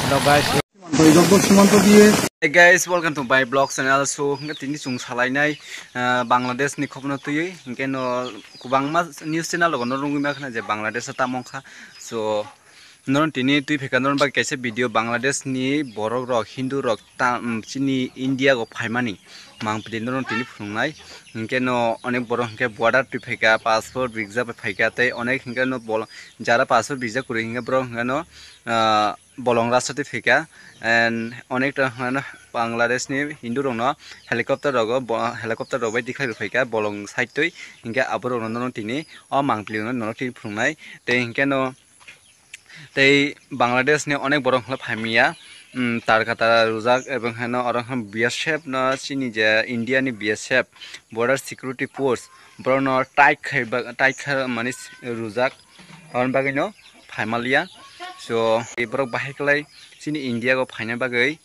Hello guys. Hey guys, welcome to my blog channel. So tini chung salai nai Bangladesh ni khobno tui hingke no kubangma news channel logono rungima khana je Bangladesh ta mongkha. So non tini tui phekanon ba kaise video Bangladesh ni borok rok Hindu rok ta chini India go phaimani mangpili non tini phungnai hingke no onek borok hingke border tui pheka passport visa pheka tei onek hingke no bol jara passport visa kuri hingke borok hingke no bolong rastati pheka and onek ta Bangladesh ni Hindu rok no helicopter rok bai dikhai pheka bolong side tui hingke aboro non tini o mangpili non tini phungnai tei hingke no tei Bangladesh ni onek borok hla phaimia tarkata rujak ebong hano orang BSF no chini je India ni BSF border security force borno tight khai mani rujak on bagai no phaimalia so borok bahiklai chini India go phaina bagai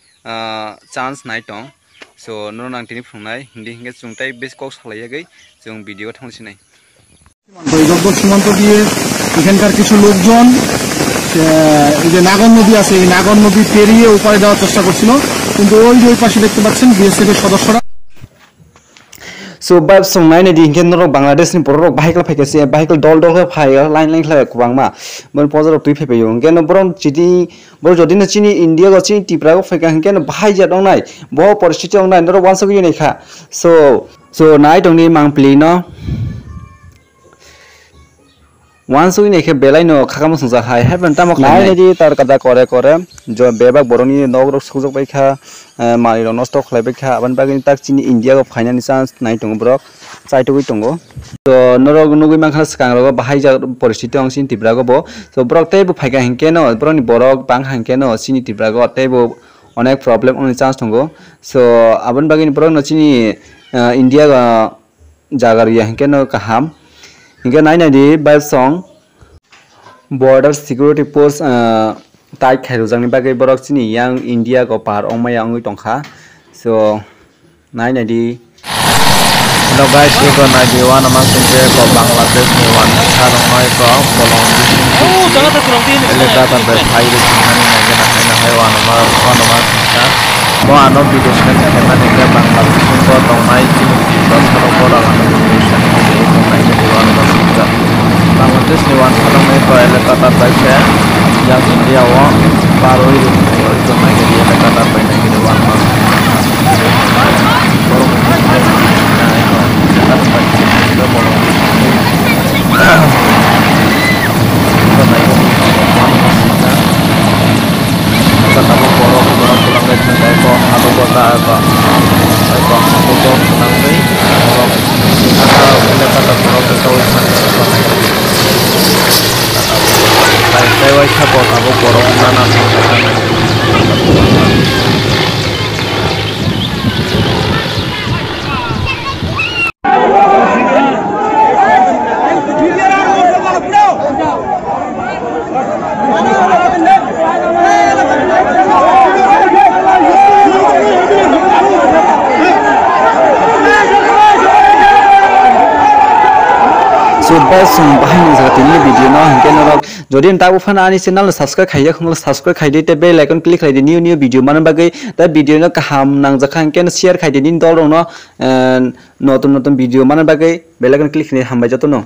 chance nai tong so no nang tini phungnai hindi hinge chungtai bes kok salaiyagai jong video thongsinai সীমান্ত দিয়ে এখানকার কিছু লোকজন এই যে নাগর নদী আছে এই নাগর নদী পেরিয়ে ওপারে যাওয়ার চেষ্টা করছিল কিন্তু ওই যে ওই পাশে দেখতে পাচ্ছেন বিএসএফ এর সদস্যরা So bab song nai ne di hingke norok Bangladesh ni borok bahikal phaikase bahikal dol phai line khlai kubangma bon pozor tui phai yo hingke no borom chidi bor jodi na chini India go chini tipra go phaika hingke no bahai ja dong nai bo poristiti ong nai norok wansa gi nei kha so nai dong ni mangpli no Once we make a belino Kakamus high heaven tamok nai tar kata kore jo bebak boroni nogrok suzok baikha mari no stock lebekha aban bagin tak chini India go finance chance nai tongo brok chai to tongo so norok nugui mangha skang ro bahai ja poristiti ong sin tibra go bo so brok tai bu phaiga hingke no broni borok bang hangke no chini tibra go tai bu onek problem on chance tongo so aban bagin brok no chini India go jagaria hingke no kaham hingga nai di by song border security force tai khairujang ni bagai borok chini yang India ko par ongmaya ongui tongkha so nai di Hello guys, iko nai di wan amang sinte ko Bangladesh ni wan sarongmai ko bolong eleka tan bai phai ri sinani na hai wan amar ta mo ano bidesh na kema ni ke Bangladesh ko tongmai chini dos ko bola ano bidesh ni ko nai di wan amang sinte Bangladesh ni wan sarongmai ko eleka tan bai se yang India wa paroi ri ko nai di eleka tan bai nai di wan amang so bas song bahai ni jaga tini video no hingke norok jodi ta ufana ani channel subscribe khaiya khongla subscribe khaide te bell icon click khaide new video man bagai ta video no kaham nang jakha hingke share khaide din dol no notun video man bagai bell icon click ni hambai jato no